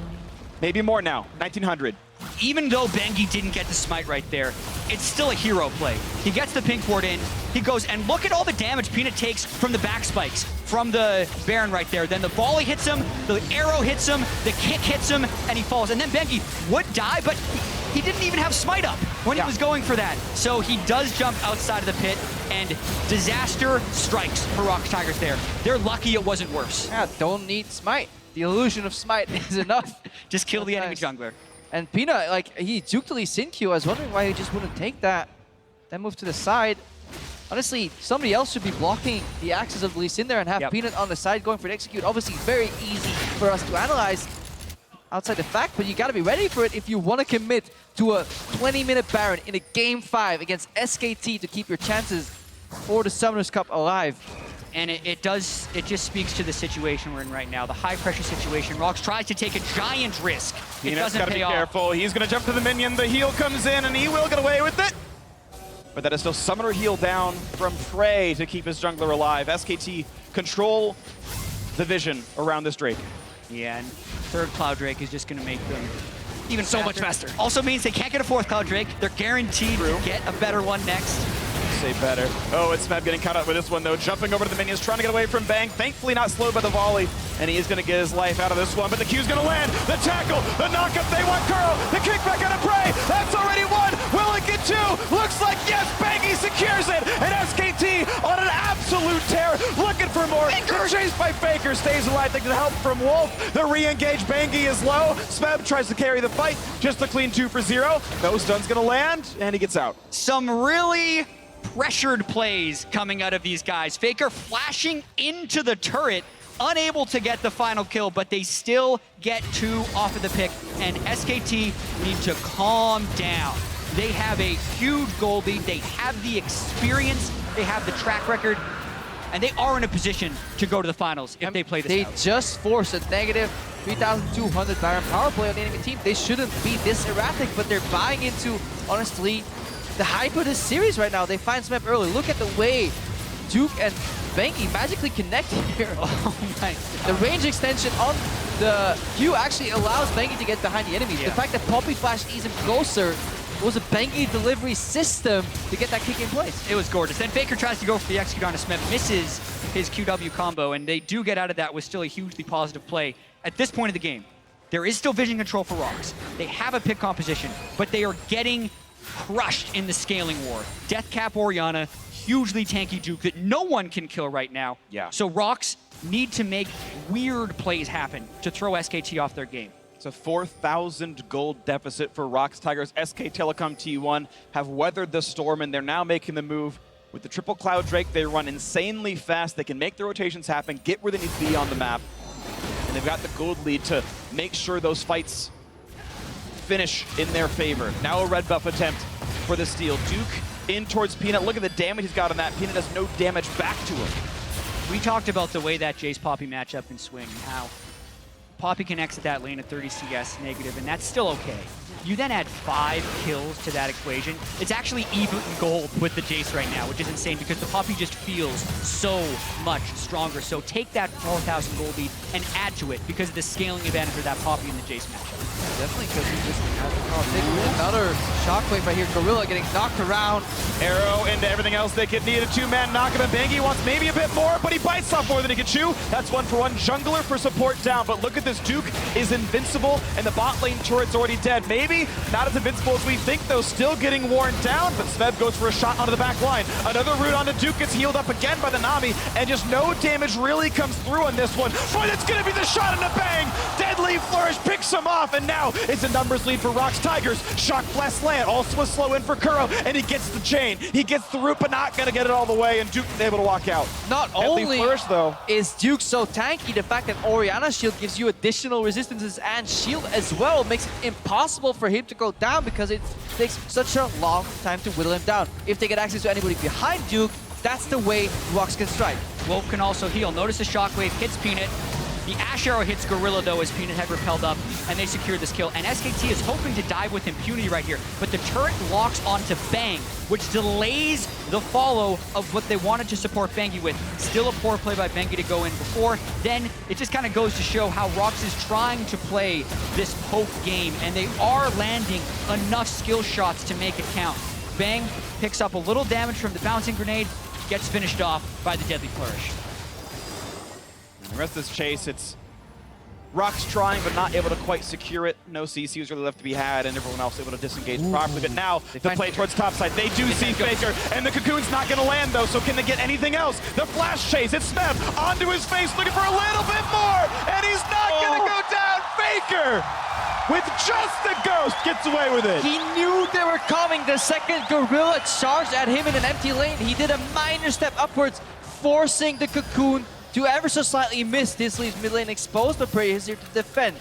Maybe more now, 1,900. Even though Banky didn't get the smite right there, it's still a hero play. He gets the pink ward in, he goes, and look at all the damage Peanut takes from the back spikes, from the Baron right there. Then the volley hits him, the arrow hits him, the kick hits him, and he falls. And then Banky would die, but he didn't even have smite up when he was going for that. So he does jump outside of the pit, and disaster strikes for Rox Tigers there. They're lucky it wasn't worse. Yeah, don't need smite. The illusion of smite is enough. Just kill the enemy jungler. And Peanut, like, he juked the Lee Sin Q. I was wondering why he just wouldn't take that. Then move to the side. Honestly, somebody else should be blocking the axis of the Lee Sin there and have Peanut on the side going for the execute. Obviously, very easy for us to analyze outside the fact, but you got to be ready for it if you want to commit to a 20-minute Baron in a Game 5 against SKT to keep your chances for the Summoners Cup alive. And it just speaks to the situation we're in right now, the high-pressure situation. Rox tries to take a giant risk. It doesn't pay off. Careful. He's going to jump to the minion. The heal comes in, and he will get away with it. But that is still Summoner heal down from Frey to keep his jungler alive. SKT control the vision around this Drake. Yeah, and third Cloud Drake is just going to make them even so much faster. Also means they can't get a fourth Cloud Drake. They're guaranteed to get a better one next. Say better. Oh, it's Smeb getting caught up with this one, though. Jumping over to the minions, trying to get away from Bang. Thankfully not slowed by the volley, and he is going to get his life out of this one. But the Q's going to land. The tackle, the knockup. They want Kuro. The kickback out of Prey. That's already one. Will it get two? Looks like yes. Bangy secures it. And SKT on an absolute tear, looking for more. York. Chased by Faker, stays alive thanks to help from Wolf. The re-engage Bangi is low. Smeb tries to carry the fight, just a clean 2 for 0. No stun's gonna land, and he gets out. Some really pressured plays coming out of these guys. Faker flashing into the turret, unable to get the final kill, but they still get 2 off of the pick, and SKT need to calm down. They have a huge goal lead, they have the experience, they have the track record, and they are in a position to go to the finals if they play this out. They just forced a negative 3,200 Baron power play on the enemy team. They shouldn't be this erratic, but they're buying into, honestly, the hype of this series right now. They find Smeb early. Look at the way Duke and Bangi magically connect here. Oh my God. The range extension on the Q actually allows Bangi to get behind the enemies. Yeah. The fact that Poppy flashed even closer was a Bangi delivery system to get that kick in place. It was gorgeous. Then Faker tries to go for the execute on Smeb, misses his QW combo, and they do get out of that with still a hugely positive play. At this point of the game, there is still vision control for Rox. They have a pick composition, but they are getting crushed in the scaling war. Deathcap Orianna, hugely tanky Duke that no one can kill right now. Yeah. So Rox need to make weird plays happen to throw SKT off their game. It's a 4,000 gold deficit for Rox Tigers. SK Telecom T1 have weathered the storm, and they're now making the move. With the triple Cloud Drake, they run insanely fast. They can make the rotations happen, get where they need to be on the map. And they've got the gold lead to make sure those fights finish in their favor. Now a red buff attempt for the steal. Duke in towards Peanut. Look at the damage he's got on that. Peanut does no damage back to him. We talked about the way that Jayce Poppy matchup can swing, and how Poppy can exit that lane at 30 CS negative, and that's still okay. You then add 5 kills to that equation. It's actually even gold with the Jayce right now, which is insane because the Poppy just feels so much stronger. So take that 4,000 gold lead and add to it because of the scaling advantage of that Poppy in the Jayce matchup. Definitely, because he just has the power. Big another shockwave right here. Gorilla getting knocked around. Arrow into everything else they could need. A 2-man knockup, and Bangi wants maybe a bit more, but he bites off more than he can chew. That's 1-for-1 jungler for support down, but look at this. Duke is invincible, and the bot lane turret's already dead. Maybe not as invincible as we think, though, still getting worn down, but Smeb goes for a shot onto the back line. Another root onto Duke, gets healed up again by the Nami, and just no damage really comes through on this one. But it's gonna be the shot and a bang! Deadly Flourish picks him off, and now it's a numbers lead for Rox Tigers. Shock Blast land, also a slow in for Kuro, and he gets the chain. He gets the root, but not gonna get it all the way, and Duke is able to walk out. Not Deadly only Flourish, though, is Duke so tanky, the fact that Orianna's shield gives you additional resistances and shield as well makes it impossible for him to go down because it takes such a long time to whittle him down. If they get access to anybody behind Duke, that's the way Rox can strike. Wolf can also heal. Notice the shockwave hits Peanut. The Ashe arrow hits Gorilla, though, as Peanut had repelled up, and they secure this kill. And SKT is hoping to dive with impunity right here, but the turret locks onto Bang, which delays the follow of what they wanted to support Bangi with. Still a poor play by Bangi to go in before. Then it just kind of goes to show how Rox is trying to play this poke game, and they are landing enough skill shots to make it count. Bang picks up a little damage from the bouncing grenade, gets finished off by the Deadly Flourish. the rest of this chase, it's Rox trying but not able to quite secure it. No CC was really left to be had, and everyone else able to disengage properly. But now the play towards topside. They do see Faker, and the Cocoon's not going to land though, so can they get anything else? The flash chase, it's Smeb onto his face, looking for a little bit more, and he's not going to go down. Faker, with just a ghost, gets away with it. He knew they were coming. The second Gorilla charged at him in an empty lane. He did a minor step upwards, forcing the Cocoon to ever so slightly miss. This leaves mid lane exposed, but Prey is here to defend.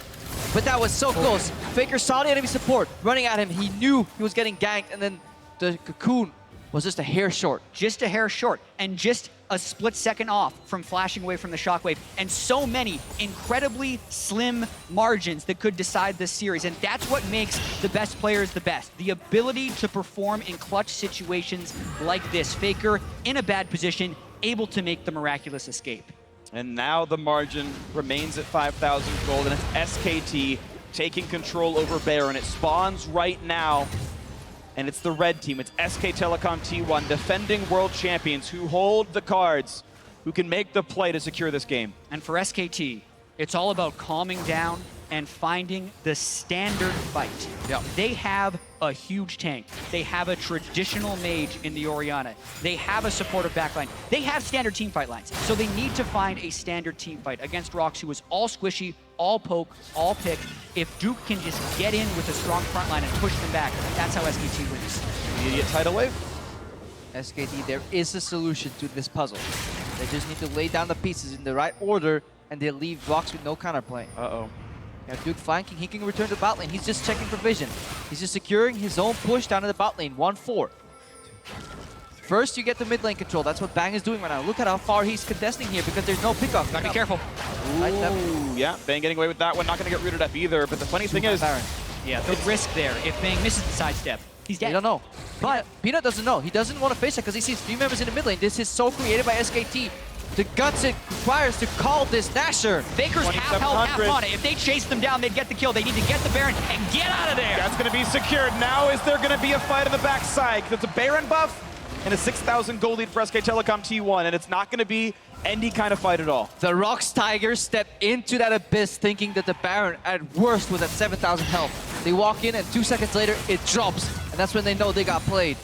But that was so close. Faker saw the enemy support running at him. He knew he was getting ganked, and then the Cocoon was just a hair short. Just a hair short, and just a split second off from flashing away from the shockwave. And so many incredibly slim margins that could decide this series. And that's what makes the best players the best. The ability to perform in clutch situations like this. Faker in a bad position, able to make the miraculous escape. And now the margin remains at 5,000 gold, and it's SKT taking control over Baron. It spawns right now, and it's the red team. It's SK Telecom T1, defending world champions who hold the cards, who can make the play to secure this game. And for SKT, it's all about calming down, and finding the standard fight. Yep. They have a huge tank. They have a traditional mage in the Orianna. They have a supportive backline. They have standard team fight lines. So they need to find a standard team fight against Rox, who is all squishy, all poke, all pick. If Duke can just get in with a strong front line and push them back, that's how SKT wins. Immediate tidal wave. SKT, there is a solution to this puzzle. They just need to lay down the pieces in the right order, and they leave Rox with no counterplay. Uh-oh. Yeah, Duke flanking, he can return to the bot lane. He's just checking for vision. He's just securing his own push down to the bot lane, 1-4. First, you get the mid lane control. That's what Bang is doing right now. Look at how far he's contesting here because there's no pickoff. Gotta be careful. Ooh, yeah, Bang getting away with that one. Not going to get rooted up either. But the funny thing is, Yeah, the risk there. If Bang misses the sidestep, he's dead. You don't know. But Peanut doesn't know. He doesn't want to face it because he sees 3 members in the mid lane. This is so created by SKT. The guts it requires to call this Nasher. Faker's half health, half mana. If they chase them down, they'd get the kill. They need to get the Baron and get out of there. That's going to be secured. Now is there going to be a fight on the backside? It's a Baron buff and a 6,000 gold lead for SK Telecom T1, and it's not going to be any kind of fight at all. The Rox Tigers step into that abyss thinking that the Baron at worst was at 7,000 health. They walk in and 2 seconds later it drops, and that's when they know they got played.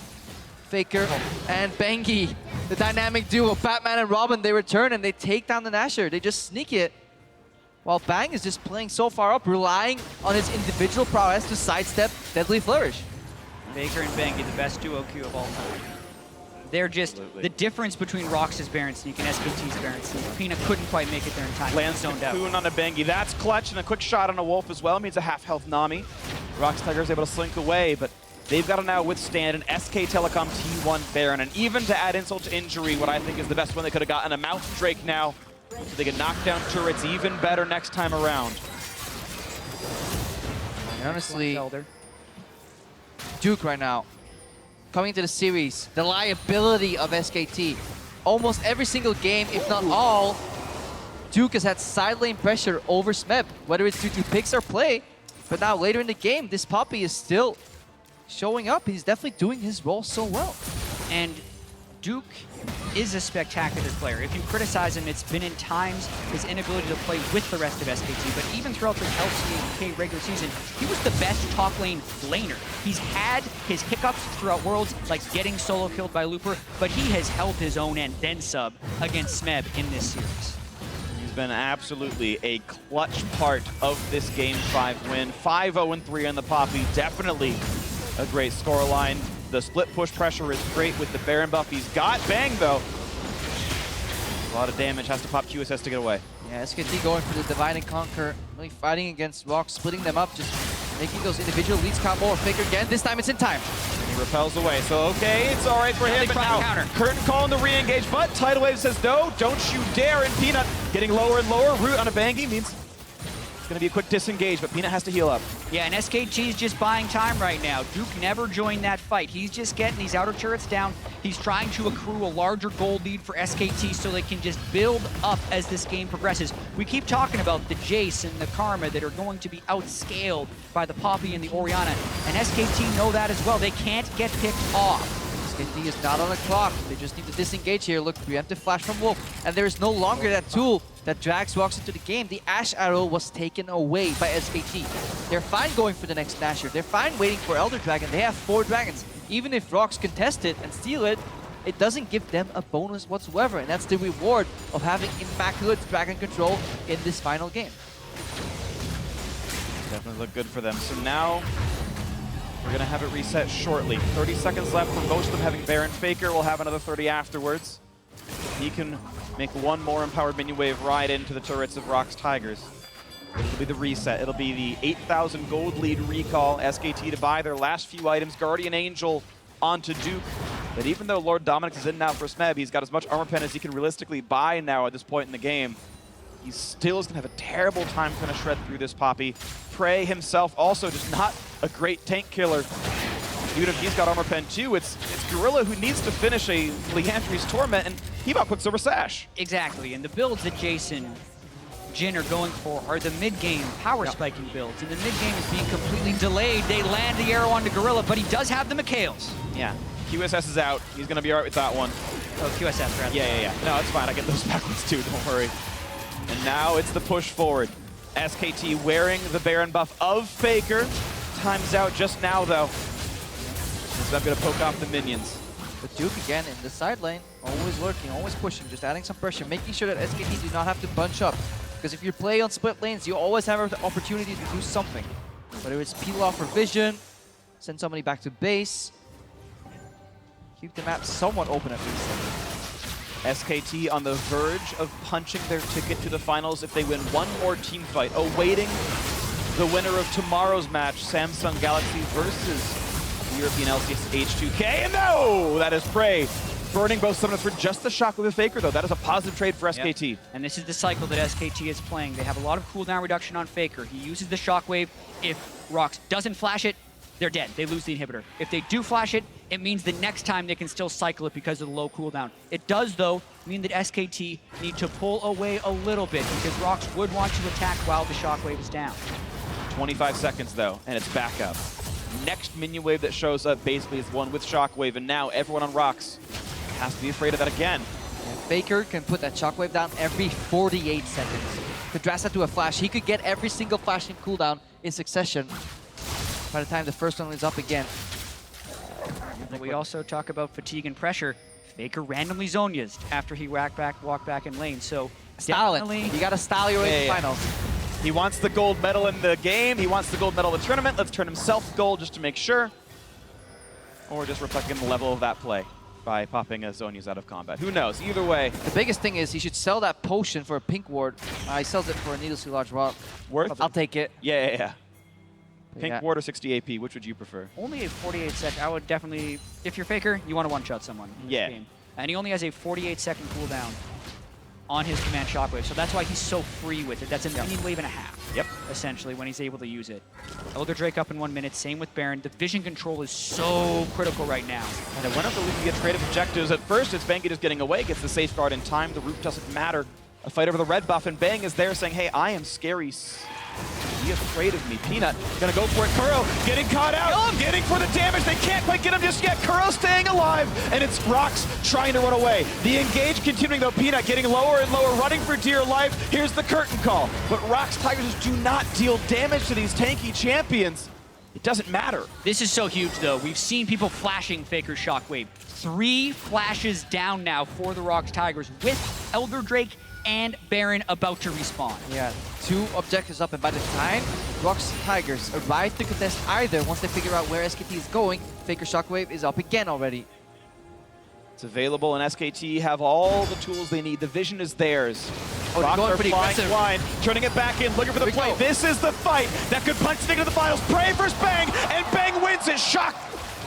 Faker and Bengi, the dynamic duo, Batman and Robin, they return and they take down the Nasher. They just sneak it. While Bang is just playing so far up, relying on his individual prowess to sidestep Deadly Flourish. Faker and Bengi, the best duo queue of all time. They're just the difference between Rox's Baron Sneak and SKT's Baron Sneak. Peanut couldn't quite make it there in time. Lands zoned out. Cocoon on a Bengi. That's clutch, and a quick shot on a Wolf as well. Means a half health Nami. Rox Tigers able to slink away, but they've got to now withstand an SK Telecom T1 Baron. And even to add insult to injury, what I think is the best one they could have gotten, a Mountain Drake now, so they can knock down turrets even better next time around. And honestly, Duke right now, coming into the series, the liability of SKT. Almost every single game, if not all, Duke has had side lane pressure over Smeb, whether it's due to picks or play. But now later in the game, this Poppy is still showing up. He's definitely doing his role so well. And Duke is a spectacular player. If you criticize him, it's been in times his inability to play with the rest of SKT, but even throughout the LCK regular season, he was the best top lane laner. He's had his hiccups throughout Worlds, like getting solo killed by Looper, but he has held his own and then sub against Smeb in this series. He's been absolutely a clutch part of this Game 5 win. 5-0-3 on the Poppy, definitely a great scoreline. The split push pressure is great with the Baron buff he's got. Bang, though. A lot of damage, has to pop QSS to get away. Yeah, SKT going for the Divide and Conquer, really fighting against Rox, splitting them up, just making those individual leads combo or Faker again. This time it's in time. And he repels away, so okay, it's all right for him. But now, counter. Curtain calling the re-engage, but Tidal Wave says no, don't you dare, and Peanut getting lower and lower. Root on a Bangy means it's going to be a quick disengage, but Peanut has to heal up. Yeah, and SKT's just buying time right now. Duke never joined that fight. He's just getting these outer turrets down. He's trying to accrue a larger gold lead for SKT so they can just build up as this game progresses. We keep talking about the Jayce and the Karma that are going to be outscaled by the Poppy and the Orianna, and SKT know that as well. They can't get picked off. SKT is not on the clock. They just need to disengage here. Look, preemptive flash from Wolf. And there is no longer that tool that drags Rox into the game. The Ashe arrow was taken away by SKT. They're fine going for the next Nasher. They're fine waiting for Elder Dragon. They have 4 dragons. Even if Rox contest it and steal it, it doesn't give them a bonus whatsoever. And that's the reward of having immaculate dragon control in this final game. Definitely look good for them. So now we're going to have it reset shortly. 30 seconds left for most of them having Baron. Faker will have another 30 afterwards. He can make one more empowered minion wave ride into the turrets of Rox Tigers. It'll be the reset. It'll be the 8,000 gold lead recall. SKT to buy their last few items. Guardian Angel onto Duke. But even though Lord Dominik is in now for Smeb, he's got as much armor pen as he can realistically buy now at this point in the game. He still is going to have a terrible time trying to shred through this Poppy. Prey himself also just not a great tank killer. Even if he's got armor pen too, it's Gorilla who needs to finish a Leandry's Torment, and he bought Quicksilver Sash. Exactly, and the builds that Jayce and Jhin are going for are the mid-game power spiking builds, and the mid-game is being completely delayed. They land the arrow onto Gorilla, but he does have the McHales. Yeah, QSS is out. He's going to be all right with that one. Oh, QSS, rather. Yeah. No, it's fine. I get those backwards too, don't worry. And now it's the push forward. SKT wearing the Baron buff of Faker. Time's out just now, though. So I'm going to poke off the minions. But Duke again in the side lane, always lurking, always pushing, just adding some pressure, making sure that SKT do not have to bunch up. Because if you play on split lanes, you always have the opportunity to do something. Whether it's peel off for vision, send somebody back to base, keep the map somewhat open at least. SKT on the verge of punching their ticket to the finals if they win one more team fight, awaiting the winner of tomorrow's match, Samsung Galaxy versus the European LCS H2K. And no! That is Prey. Burning both summoners for just the Shockwave of Faker, though. That is a positive trade for SKT. Yep. And this is the cycle that SKT is playing. They have a lot of cooldown reduction on Faker. He uses the Shockwave. If Rox doesn't flash it, they're dead. They lose the inhibitor. If they do flash it, it means the next time they can still cycle it because of the low cooldown. It does, though, mean that SKT need to pull away a little bit because Rox would want to attack while the Shockwave is down. 25 seconds, though, and it's back up. Next minion wave that shows up basically is one with Shockwave, and now everyone on Rox has to be afraid of that again. And Faker can put that Shockwave down every 48 seconds. Could dress that to a flash. He could get every single flashing cooldown in succession by the time the first one is up again. We also talk about fatigue and pressure. Faker randomly Zonia'd after he walked back in lane, so Style it. You gotta style your way to finals. He wants the gold medal in the game. He wants the gold medal in the tournament. Let's turn himself gold just to make sure. Or just reflecting the level of that play by popping a Zonia'd out of combat. Who knows? Either way. The biggest thing is he should sell that potion for a pink ward. He sells it for a needlessly large rock. Worth? I'll take it. Yeah. Pink ward or 60 AP, which would you prefer? Only a 48 sec. I would definitely, if you're Faker, you want to one-shot someone in this game. And he only has a 48-second cooldown on his command Shockwave, so that's why he's so free with it. That's a minion wave and a half, essentially, when he's able to use it. Elder Drake up in 1 minute, same with Baron. The vision control is so critical right now. And it went up that we can get trade of objectives. At first, it's Bengi just getting away, gets the safeguard in time. The root doesn't matter. A fight over the red buff, and Bang is there saying, hey, I am scary. Be afraid of me. Peanut gonna go for it. Kuro getting caught out, getting for the damage. They can't quite get him just yet. Kuro staying alive, and it's Rox trying to run away. The engage continuing though. Peanut getting lower and lower, running for dear life. Here's the curtain call. But Rox Tigers do not deal damage to these tanky champions. It doesn't matter. This is so huge though. We've seen people flashing Faker's Shockwave. 3 flashes down now for the Rox Tigers with Elder Drake and Baron about to respawn. Yeah, 2 objectives up, and by the time Rox Tigers arrive to contest either, once they figure out where SKT is going, Faker Shockwave is up again already. It's available, and SKT have all the tools they need. The vision is theirs. Rox are pretty aggressive. Blind, turning it back in, looking for the play. This is the fight that could punch it into the finals. Pray first Bang, and Bang wins it. Shock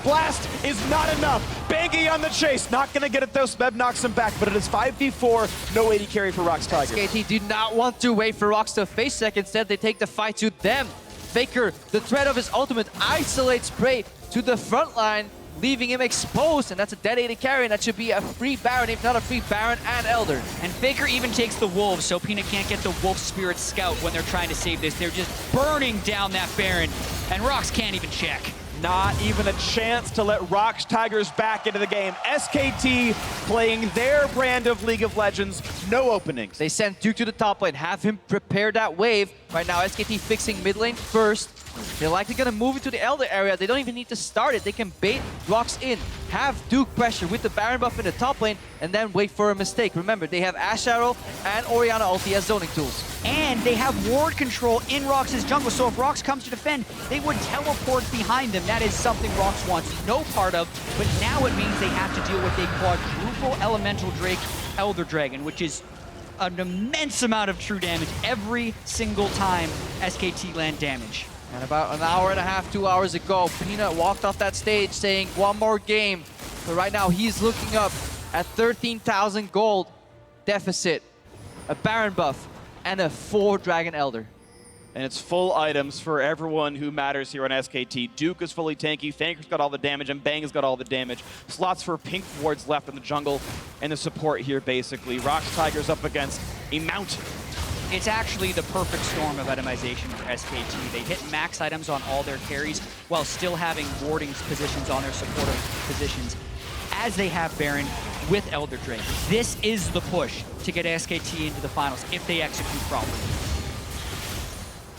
Blast is not enough. Bangy on the chase. Not going to get it though. Smeb knocks him back, but it is 5v4. No AD carry for Rox Tigers. SKT did not want to wait for Rox to face sec. Instead, they take the fight to them. Faker, the threat of his ultimate, isolates Prey to the front line, leaving him exposed, and that's a dead AD carry, and that should be a free Baron, if not a free Baron and Elder. And Faker even takes the Wolves, so Peanut can't get the Wolf Spirit Scout when they're trying to save this. They're just burning down that Baron, and Rox can't even check. Not even a chance to let Rox Tigers back into the game. SKT playing their brand of League of Legends, no openings. They send Duke to the top lane, have him prepare that wave. Right now, SKT fixing mid lane first. They're likely gonna move into the Elder area. They don't even need to start it. They can bait Rox in, have Duke pressure with the Baron buff in the top lane, and then wait for a mistake. Remember, they have Ashe Arrow and Orianna ulti as zoning tools. And they have ward control in Rox's jungle, so if Rox comes to defend, they would teleport behind them. That is something Rox wants no part of, but now it means they have to deal with a quadruple Elemental Drake Elder Dragon, which is an immense amount of true damage every single time SKT land damage. And about an hour and a half, 2 hours ago, Peanut walked off that stage saying, one more game. But right now, he's looking up at 13,000 gold deficit, a Baron buff, and a 4 Dragon Elder. And it's full items for everyone who matters here on SKT. Duke is fully tanky, Faker's got all the damage, and Bang has got all the damage. Slots for pink wards left in the jungle, and the support here, basically. Rox Tigers up against a mountain. It's actually the perfect storm of itemization for SKT. They hit max items on all their carries while still having warding positions on their supportive positions, as they have Baron with Elder Drake. This is the push to get SKT into the finals if they execute properly.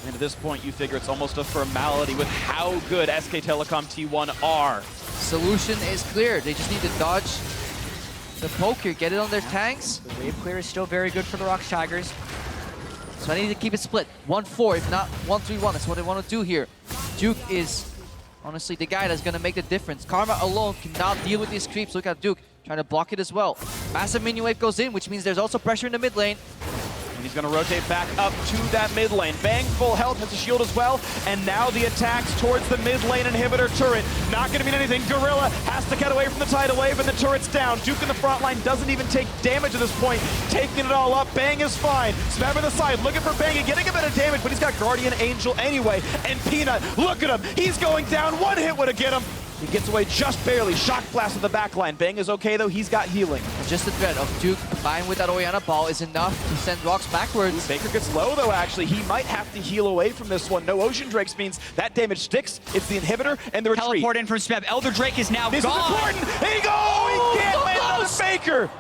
And at this point, you figure it's almost a formality with how good SK Telecom T1 are. Solution is clear. They just need to dodge the poke here, get it on their tanks. The wave clear is still very good for the Rox Tigers. So I need to keep it split. 1-4, if not 1-3-1. That's what I want to do here. Duke is honestly the guy that's going to make the difference. Karma alone cannot deal with these creeps. Look at Duke trying to block it as well. Massive minion wave goes in, which means there's also pressure in the mid lane. And he's going to rotate back up to that mid lane. Bang, full health, has a shield as well. And now the attacks towards the mid lane inhibitor turret. Not going to mean anything. Gorilla has to get away from the tidal wave, and the turret's down. Duke in the front line doesn't even take damage at this point. Taking it all up. Bang is fine. Smeb on the side, looking for Bang, getting a bit of damage, but he's got Guardian Angel anyway. And Peanut, look at him. He's going down. One hit would have get him. He gets away just barely. Shock blast at the back line. Bang is okay, though. He's got healing. Just the threat of Duke combined with that Orianna ball is enough to send Rox backwards. Baker gets low, though, actually. He might have to heal away from this one. No Ocean Drakes means that damage sticks. It's the inhibitor and the retreat. Teleport in from Smeb. Elder Drake is now This gone. is important. Here you go. He can't land on the Baker.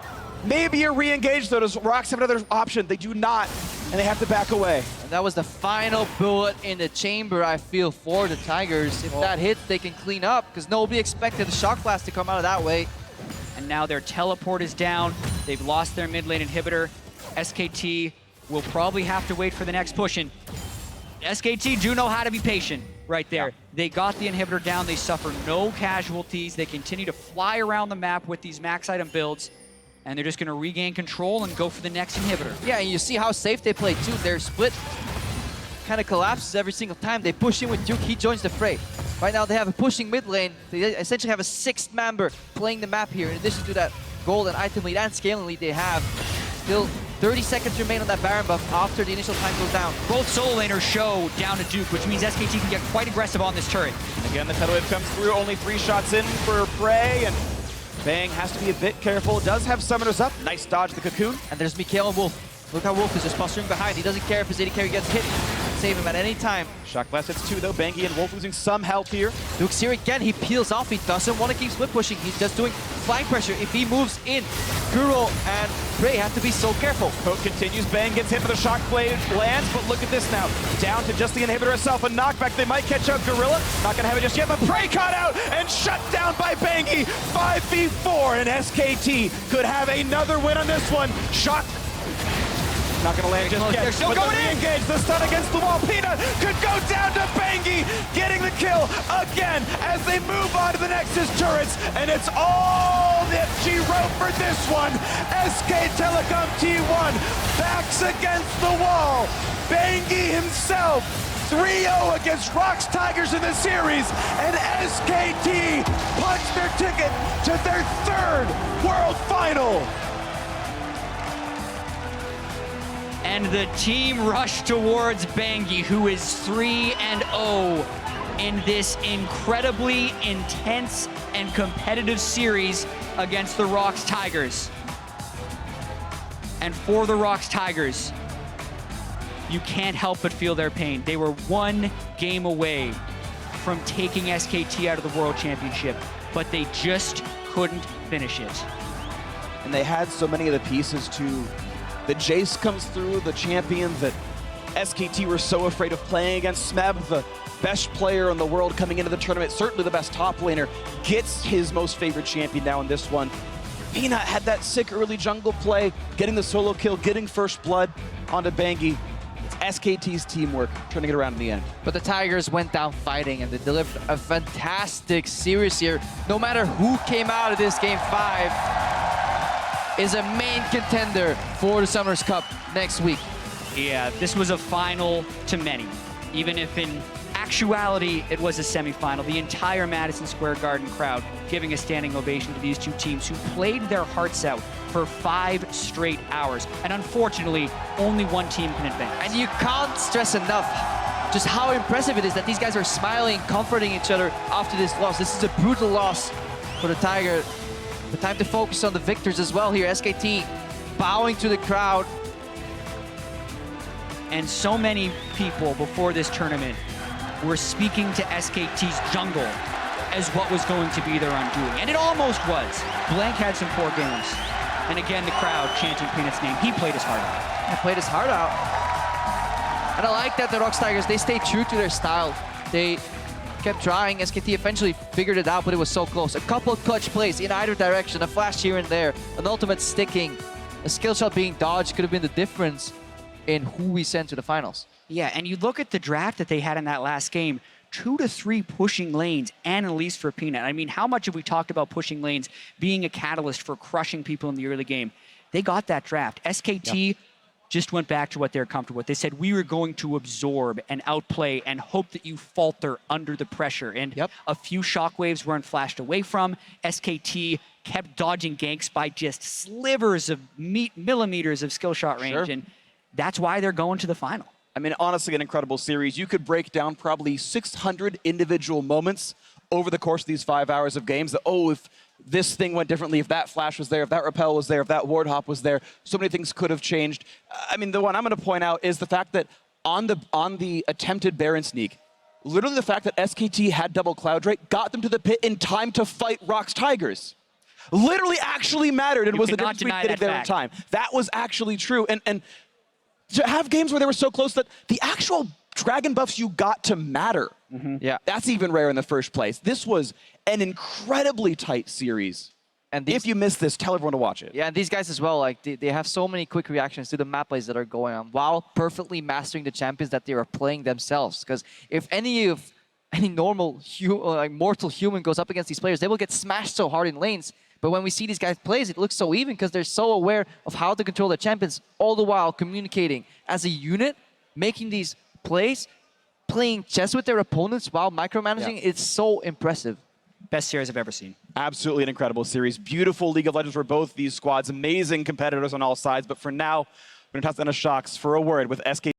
Maybe a re-engage, though. Does Rox have another option? They do not, and they have to back away. And that was the final bullet in the chamber, I feel, for the Tigers. If that hits, they can clean up, because nobody expected the Shock Blast to come out of that way. And now their teleport is down. They've lost their mid lane inhibitor. SKT will probably have to wait for the next push. And SKT do know how to be patient right there. Yeah. They got the inhibitor down. They suffer no casualties. They continue to fly around the map with these max item builds. And they're just going to regain control and go for the next inhibitor. Yeah, and you see how safe they play, too. Their split kind of collapses every single time. They push in with Duke, he joins the fray. Right now, they have a pushing mid lane. They essentially have a sixth member playing the map here, in addition to that gold and item lead and scaling lead they have. Still 30 seconds remain on that Baron buff after the initial time goes down. Both solo laners show down to Duke, which means SKT can get quite aggressive on this turret. Again, the tidal wave comes through. Only 3 shots in for Frey, and Bang has to be a bit careful. Does have summoners up. Nice dodge the cocoon. And there's Mikhail and Wolf. Look how Wolf is just posturing behind. He doesn't care if his AD carry gets hit. Save him at any time. Shock blast hits 2 though. Bangy and Wolf losing some health here. Duke's here again. He peels off. He doesn't want to keep split pushing. He's just doing flank pressure. If he moves in, Kuro and Frey have to be so careful. Poke continues. Bang gets hit for the shock blade. Lands, but look at this now. Down to just the inhibitor itself. A knockback. They might catch out Gorilla. Not going to have it just yet, but Frey caught out and shut down by Bangy. 5v4, and SKT could have another win on this one. Shock. Not going to land just yet. They're still but going the in. re-engage, the stun against the wall. Peanut could go down to Bangy, getting the kill again as they move on to the Nexus turrets. And it's all that she wrote for this one. SK Telecom T1 backs against the wall. Bangy himself 3-0 against Rox Tigers in the series. And SKT punched their ticket to their 3rd World Final. And the team rushed towards Bangy, who is 3-0 in this incredibly intense and competitive series against the Rox Tigers. And for the Rox Tigers, you can't help but feel their pain. They were 1 game away from taking SKT out of the World Championship, but they just couldn't finish it. And they had so many of the pieces to. The Jayce comes through, the champion that SKT were so afraid of playing against. Smeb, the best player in the world coming into the tournament, certainly the best top laner, gets his most favorite champion now in this one. Peanut had that sick early jungle play, getting the solo kill, getting first blood onto Bangy. It's SKT's teamwork, turning it around in the end. But the Tigers went down fighting, and they delivered a fantastic series here. No matter who came out of this Game 5, is a main contender for the Summoners Cup next week. Yeah, this was a final to many. Even if in actuality it was a semifinal, the entire Madison Square Garden crowd giving a standing ovation to these two teams who played their hearts out for 5 straight hours. And unfortunately, only one team can advance. And you can't stress enough just how impressive it is that these guys are smiling, comforting each other after this loss. This is a brutal loss for the Tiger. The time to focus on the victors as well here. SKT bowing to the crowd. And so many people before this tournament were speaking to SKT's jungle as what was going to be their undoing. And it almost was. Blank had some poor games. And again, the crowd chanting Peanut's name. He played his heart out. He played his heart out. And I like that the Rox Tigers, they stayed true to their style. They kept trying. SKT eventually figured it out, but it was so close. A couple of clutch plays in either direction, a flash here and there, an ultimate sticking, a skill shot being dodged could have been the difference in who we sent to the finals. Yeah, and you look at the draft that they had in that last game, 2 to 3 pushing lanes and Elise for Peanut. I mean, how much have we talked about pushing lanes being a catalyst for crushing people in the early game? They got that draft. SKT just went back to what they're comfortable with. They said, we were going to absorb and outplay and hope that you falter under the pressure. And a few shockwaves weren't flashed away from. SKT kept dodging ganks by just slivers of millimeters of skill shot range. And that's why they're going to the final. I mean, honestly, an incredible series. You could break down probably 600 individual moments over the course of these 5 hours of games. That, oh, if this thing went differently, if that flash was there, if that repel was there, if that ward hop was there, so many things could have changed. I mean, the one I'm going to point out is the fact that on the attempted Baron sneak, literally the fact that SKT had double Cloud Drake got them to the pit in time to fight Rox Tigers. Literally actually mattered and was the difference between getting there in time. That was actually true. And to have games where they were so close that the actual dragon buffs you got to matter. That's even rare in the first place. This was an incredibly tight series. And if you missed this, tell everyone to watch it. Yeah, and these guys as well, like they have so many quick reactions to the map plays that are going on while perfectly mastering the champions that they are playing themselves. Because if any normal mortal human goes up against these players, they will get smashed so hard in lanes. But when we see these guys plays, it looks so even because they're so aware of how to control their champions, all the while communicating as a unit, making these plays, playing chess with their opponents while micromanaging. It's so impressive. Best series I've ever seen. Absolutely an incredible series. Beautiful League of Legends for both these squads. Amazing competitors on all sides. But for now, we're going to toss down to Shox for a word with SK